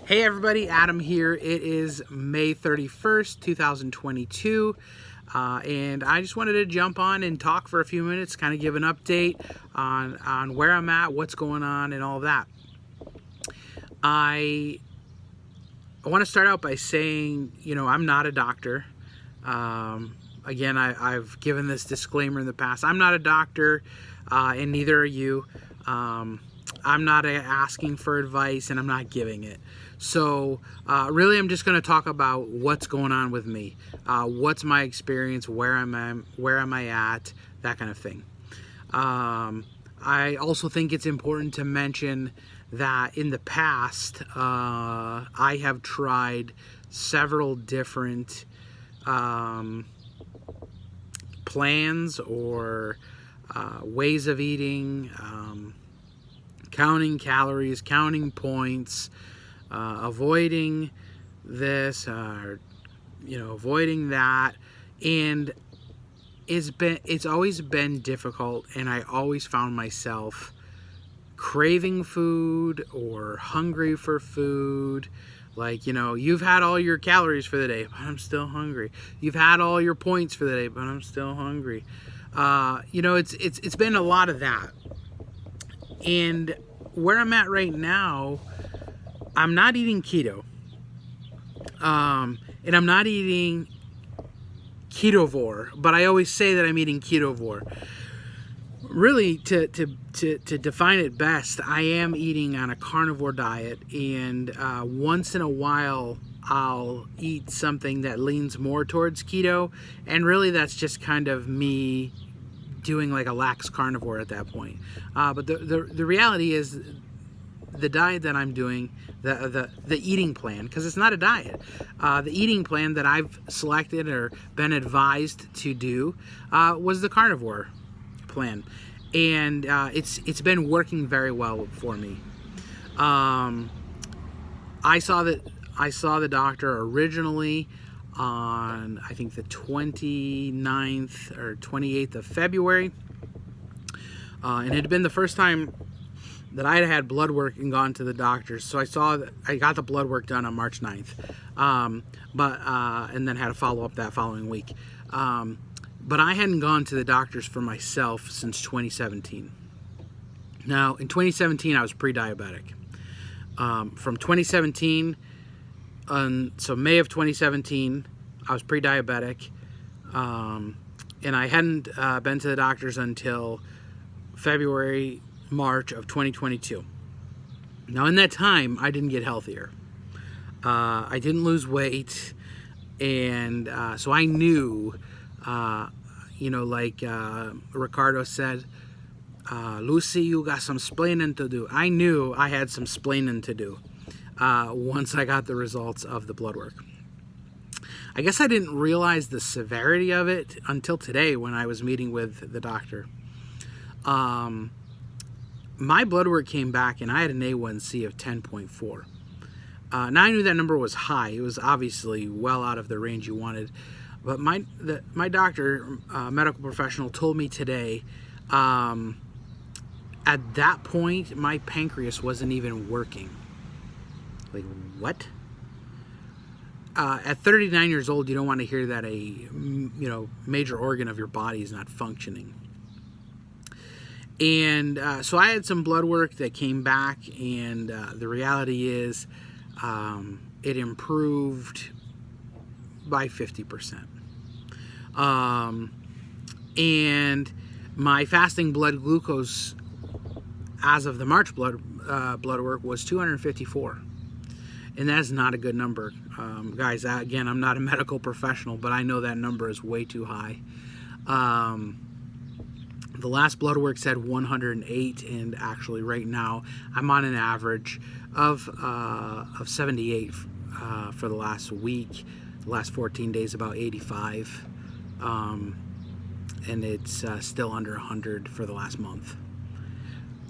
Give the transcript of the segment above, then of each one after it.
Hey everybody, Adam here. It is May 31st, 2022, and I just wanted to jump on and talk for a few minutes, kind of give an update on where I'm at, what's going on, and all that. I want to start out by saying, I'm not a doctor. Again, I've given this disclaimer in the past. I'm not a doctor, and neither are you. I'm not asking for advice, and I'm not giving it. So really, I'm just going to talk about what's going on with me, what's my experience, where am I at, that kind of thing. I also think it's important to mention that in the past, I have tried several different plans or ways of eating, counting calories, counting points, avoiding this, avoiding that, and it's always been difficult, and I always found myself craving food or hungry for food. Like, you've had all your calories for the day, but I'm still hungry. You've had all your points for the day, but I'm still hungry. It's been a lot of that. And where I'm at right now, I'm not eating keto. And I'm not eating ketovore, but I always say that I'm eating ketovore. Really, to define it best, I am eating on a carnivore diet, and once in a while I'll eat something that leans more towards keto, and really that's just kind of me doing like a lax carnivore at that point. But the reality is, the diet that I'm doing, the eating plan, because it's not a diet, the eating plan that I've selected or been advised to do was the carnivore plan, and it's been working very well for me. I saw the doctor originally on, I think, the 29th or 28th of February, and it had been the first time that I had blood work and gone to the doctor. So I got the blood work done on March 9th, and then had a follow-up that following week. But I hadn't gone to the doctors for myself since 2017. Now, in 2017, I was pre-diabetic. From 2017, so May of 2017, I was pre-diabetic, and I hadn't been to the doctors until March of 2022. Now, in that time, I didn't get healthier. I didn't lose weight, and so I knew, like Ricardo said, Lucy, you got some splaining to do. I knew I had some splaining to do once I got the results of the blood work. I guess I didn't realize the severity of it until today when I was meeting with the doctor. My blood work came back and I had an A1C of 10.4. Now, I knew that number was high. It was obviously well out of the range you wanted. But my doctor, medical professional, told me today, at that point, my pancreas wasn't even working. Like, what? At 39 years old, you don't want to hear that a major organ of your body is not functioning. And so I had some blood work that came back, and the reality is it improved by 50%. And my fasting blood glucose as of the March blood work was 254. And that's not a good number. Guys, again, I'm not a medical professional, but I know that number is way too high. The last blood work said 108, and actually right now I'm on an average of 78 for the last week. The last 14 days, about 85, and it's still under 100 for the last month.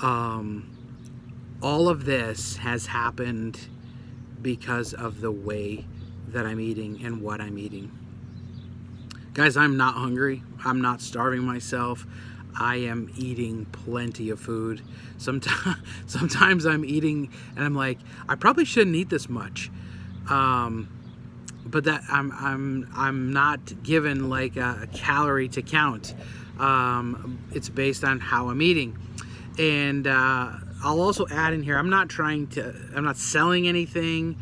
All of this has happened because of the way that I'm eating and what I'm eating. Guys, I'm not hungry. I'm not starving myself. I am eating plenty of food. Sometimes I'm eating and I'm like, I probably shouldn't eat this much. But that I'm not given like a calorie to count. It's based on how I'm eating. And I'll also add in here, I'm not selling anything.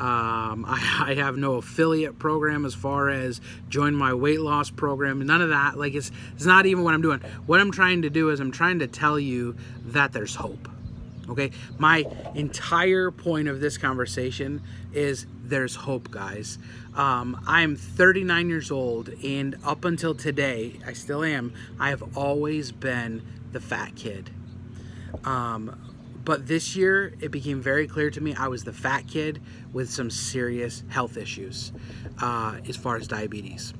I have no affiliate program as far as join my weight loss program. None of that. Like it's not even what I'm doing. What I'm trying to do is I'm trying to tell you that there's hope. Okay? My entire point of this conversation is there's hope, guys. I'm 39 years old, and up until today, I still am. I have always been the fat kid. But this year, it became very clear to me I was the fat kid with some serious health issues as far as diabetes.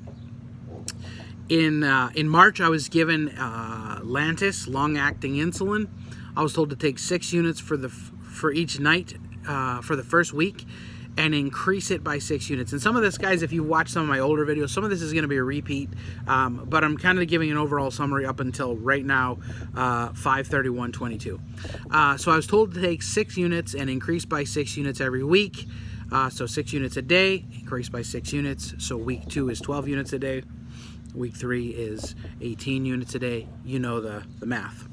In March, I was given Lantis, long-acting insulin. I was told to take 6 units for each night for the first week, and increase it by 6 units. And some of this, guys, if you watch some of my older videos, some of this is going to be a repeat, but I'm kind of giving an overall summary up until right now, 5/31/22. So I was told to take 6 units and increase by 6 units every week. So 6 units a day, increase by 6 units. So week 2 is 12 units a day. Week 3 is 18 units a day. You know the math.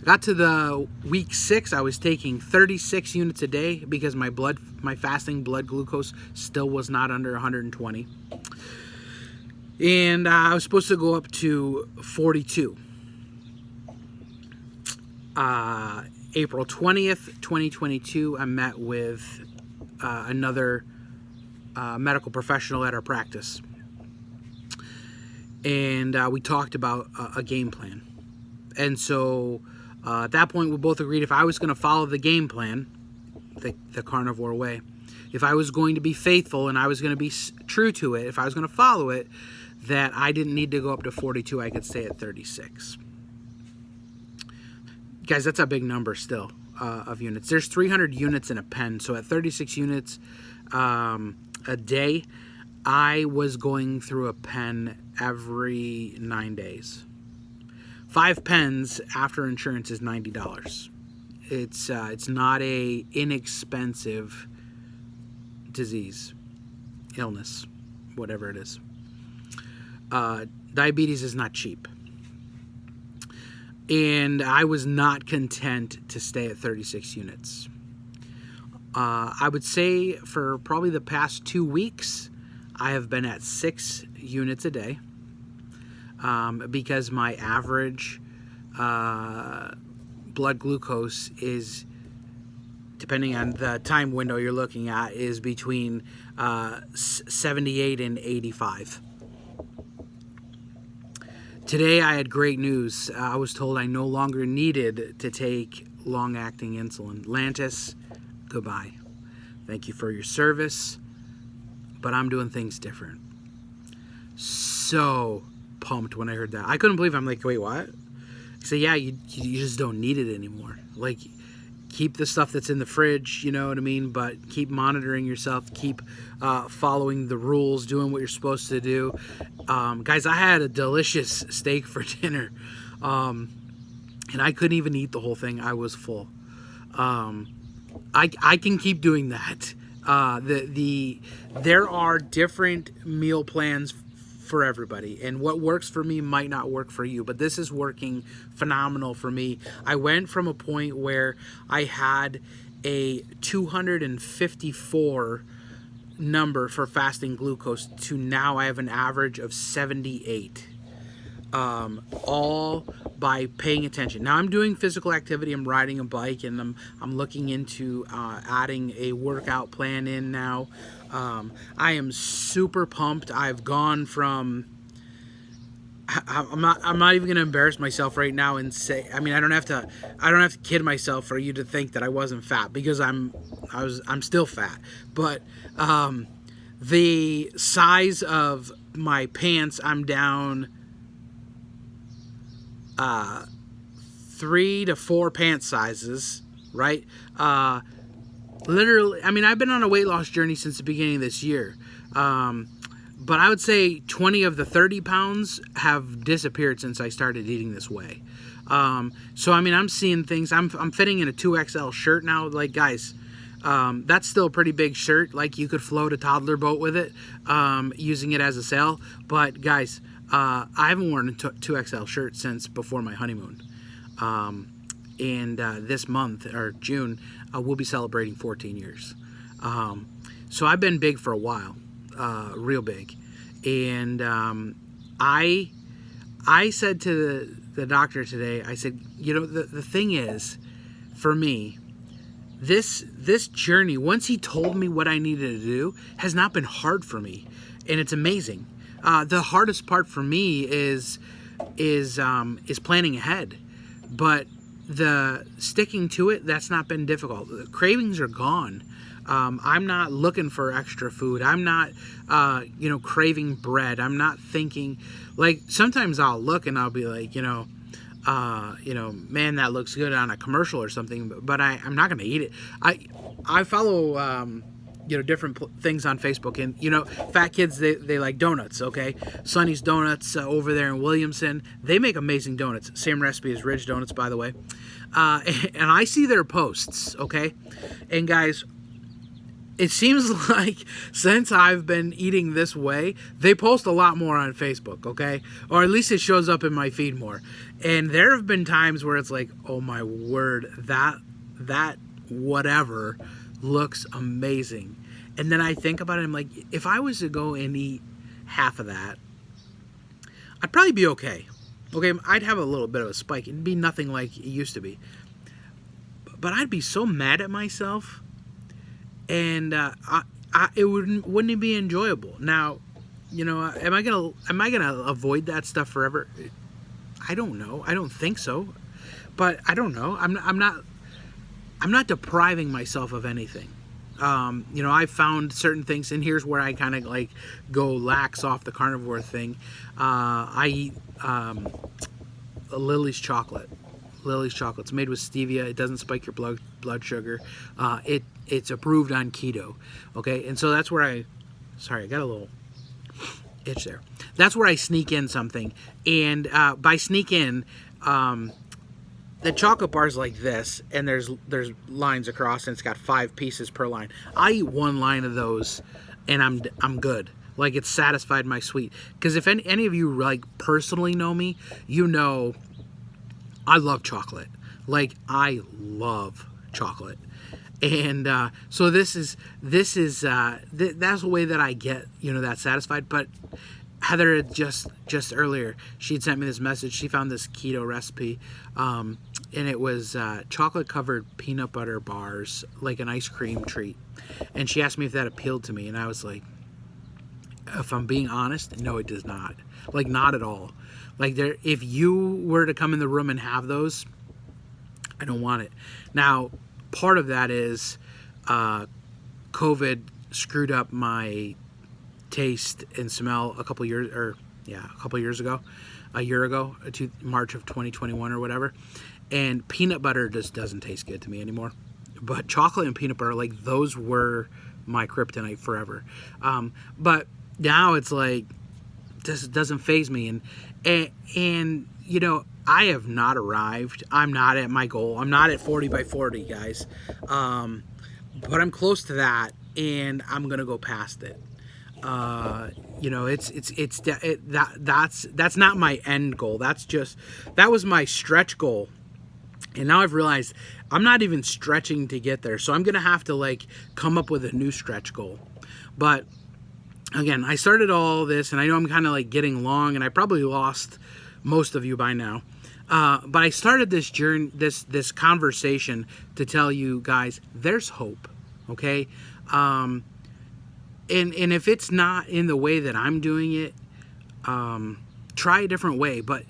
Got to the week 6, I was taking 36 units a day because my fasting blood glucose still was not under 120. And I was supposed to go up to 42. April 20th, 2022, I met with another medical professional at our practice. And we talked about a game plan. And so at that point, we both agreed if I was going to follow the game plan, the carnivore way, if I was going to be faithful and I was going to be true to it, if I was going to follow it, that I didn't need to go up to 42, I could stay at 36. Guys, that's a big number still of units. There's 300 units in a pen, so at 36 units a day, I was going through a pen every 9 days. 5 pens after insurance is $90. It's not a inexpensive disease, illness, whatever it is. Diabetes is not cheap. And I was not content to stay at 36 units. I would say for probably the past 2 weeks, I have been at 6 units a day. Because my average blood glucose is, depending on the time window you're looking at, is between 78 and 85. Today I had great news. I was told I no longer needed to take long-acting insulin. Lantis, goodbye. Thank you for your service, but I'm doing things different. So pumped when I heard that. I couldn't believe it. I'm like, wait, what? So yeah, you just don't need it anymore. Like, keep the stuff that's in the fridge, you know what I mean? But keep monitoring yourself. Keep following the rules, doing what you're supposed to do. Guys, I had a delicious steak for dinner. And I couldn't even eat the whole thing. I was full. I can keep doing that. There are different meal plans for everybody, and what works for me might not work for you, but this is working phenomenal for me. I went from a point where I had a 254 number for fasting glucose to now I have an average of 78, all by paying attention. Now I'm doing physical activity, I'm riding a bike, and I'm looking into adding a workout plan in now. I am super pumped. I've gone from, I'm not even gonna embarrass myself right now and say, I mean, I don't have to kid myself for you to think that I wasn't fat, because I'm still fat. But the size of my pants, I'm down 3 to 4 pant sizes, right? Literally, I mean, I've been on a weight loss journey since the beginning of this year. But I would say 20 of the 30 pounds have disappeared since I started eating this way. So I mean, I'm seeing things. I'm fitting in a 2XL shirt now. Like, guys, that's still a pretty big shirt. Like, you could float a toddler boat with it, using it as a sail. But guys, I haven't worn a 2XL shirt since before my honeymoon. And this month, or June, we'll be celebrating 14 years. So I've been big for a while, real big. And I said to the doctor today, I said, you know, the thing is, for me, this journey, once he told me what I needed to do, has not been hard for me. And it's amazing. The hardest part for me is planning ahead. But the sticking to it, that's not been difficult. The cravings are gone. I'm not looking for extra food. I'm not, craving bread. I'm not thinking, like, sometimes I'll look and I'll be like, man, that looks good on a commercial or something, but I'm not going to eat it. I follow, different things on Facebook, and, fat kids, they like donuts, okay? Sonny's Donuts over there in Williamson, they make amazing donuts. Same recipe as Ridge Donuts, by the way. And I see their posts, okay? And guys, it seems like since I've been eating this way, they post a lot more on Facebook, okay? Or at least it shows up in my feed more. And there have been times where it's like, oh my word, that whatever looks amazing. And then I think about it, I'm like, if I was to go and eat half of that, I'd probably be okay. Okay, I'd have a little bit of a spike. It'd be nothing like it used to be. But I'd be so mad at myself, and it wouldn't it be enjoyable. Now, am I gonna avoid that stuff forever? I don't know. I don't think so. But I don't know. I'm not depriving myself of anything. I found certain things, and here's where I kind of like go lax off the carnivore thing. I eat Lily's chocolate. Lily's chocolate's made with stevia. It doesn't spike your blood sugar. It's approved on keto. Okay, and so that's where I got a little itch there. That's where I sneak in something, and by sneak in, the chocolate bar's like this, and there's lines across, and it's got 5 pieces per line. I eat 1 line of those, and I'm good. Like, it's satisfied my sweet. Because if any of you like personally know me, I love chocolate. Like, I love chocolate. And so that's the way that I get that satisfied. But Heather had just earlier, she'd sent me this message. She found this keto recipe, and it was chocolate covered peanut butter bars, like an ice cream treat. And she asked me if that appealed to me, and I was like, if I'm being honest, no, it does not. Like, not at all. Like, if you were to come in the room and have those, I don't want it. Now, part of that is COVID screwed up my taste and smell a year ago, to March of 2021 or whatever. And peanut butter just doesn't taste good to me anymore. But chocolate and peanut butter, like, those were my kryptonite forever. But now it's like, this doesn't faze me. And I have not arrived. I'm not at my goal. I'm not at 40 by 40, guys. But I'm close to that, and I'm gonna go past it. That's not my end goal. That was my stretch goal. And now I've realized I'm not even stretching to get there. So I'm going to have to like come up with a new stretch goal. But again, I started all this, and I know I'm kind of like getting long, and I probably lost most of you by now. But I started this journey, this conversation to tell you guys there's hope. Okay. And if it's not in the way that I'm doing it, try a different way. But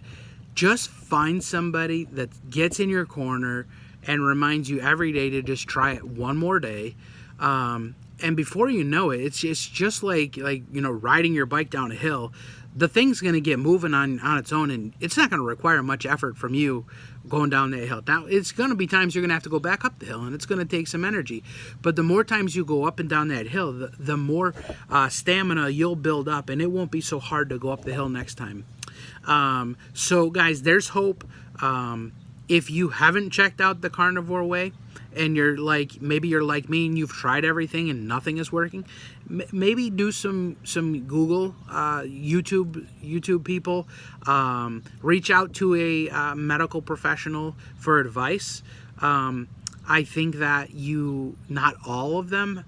just find somebody that gets in your corner and reminds you every day to just try it one more day. And before you know it, it's just like riding your bike down a hill. The thing's going to get moving on its own, and it's not going to require much effort from you going down that hill. Now, it's going to be times you're going to have to go back up the hill, and it's going to take some energy. But the more times you go up and down that hill, the more stamina you'll build up, and it won't be so hard to go up the hill next time. So, guys, there's hope. If you haven't checked out the carnivore way, and maybe you're like me and you've tried everything and nothing is working, maybe do some Google, YouTube people, reach out to a medical professional for advice. I think that not all of them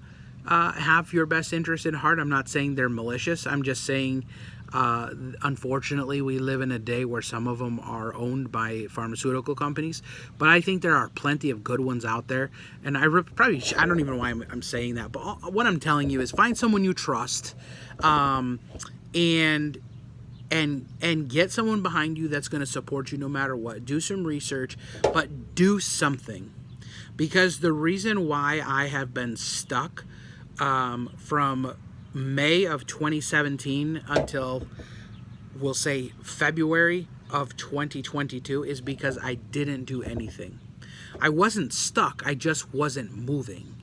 have your best interest in heart. I'm not saying they're malicious. I'm just saying, unfortunately, we live in a day where some of them are owned by pharmaceutical companies, but I think there are plenty of good ones out there. And I don't even know why I'm saying that, but what I'm telling you is find someone you trust, and get someone behind you that's going to support you no matter what. Do some research, but do something, because the reason why I have been stuck from May of 2017 until, we'll say, February of 2022 is because I didn't do anything. I wasn't stuck, I just wasn't moving.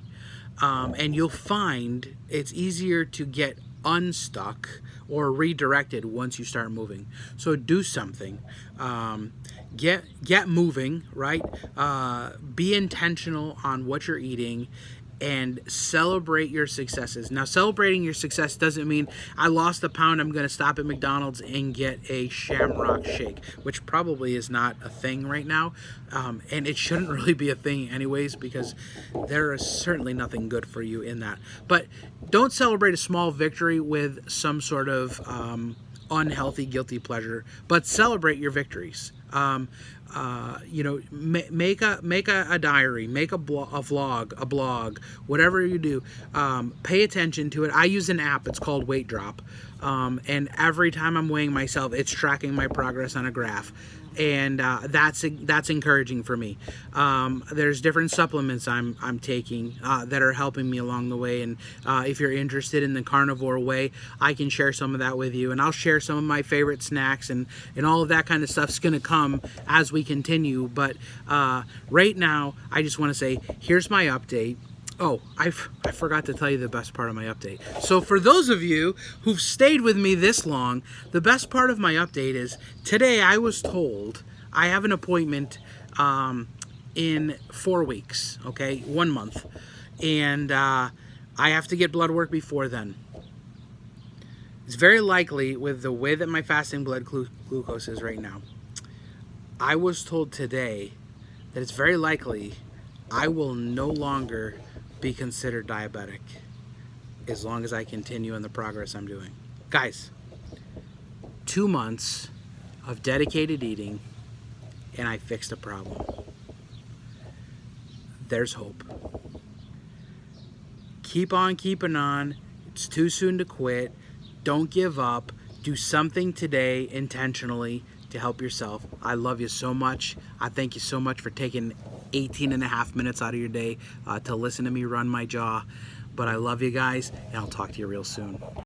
And you'll find it's easier to get unstuck or redirected once you start moving. So do something. Get moving, right? Be intentional on what you're eating, and celebrate your successes. Now, celebrating your success doesn't mean I lost a pound, I'm going to stop at McDonald's and get a Shamrock Shake, which probably is not a thing right now. And it shouldn't really be a thing anyways, because there is certainly nothing good for you in that. But don't celebrate a small victory with some sort of unhealthy, guilty pleasure, but celebrate your victories. Make a diary, make a vlog, a blog, whatever you do. Pay attention to it. I use an app. It's called Weight Drop. And every time I'm weighing myself, it's tracking my progress on a graph. And that's encouraging for me. There's different supplements I'm taking that are helping me along the way. And if you're interested in the carnivore way, I can share some of that with you. And I'll share some of my favorite snacks, and all of that kind of stuff's going to come as we continue. But right now, I just want to say, here's my update. Oh, I forgot to tell you the best part of my update. So for those of you who've stayed with me this long, the best part of my update is today I was told I have an appointment in 4 weeks, okay, 1 month. And I have to get blood work before then. It's very likely, with the way that my fasting blood glucose is right now, I was told today that it's very likely I will no longer be considered diabetic as long as I continue in the progress I'm doing. Guys, 2 months of dedicated eating, and I fixed a problem. There's hope. Keep on keeping on. It's too soon to quit. Don't give up. Do something today intentionally to help yourself. I love you so much. I thank you so much for taking 18 and a half minutes out of your day to listen to me run my jaw. But I love you guys, and I'll talk to you real soon.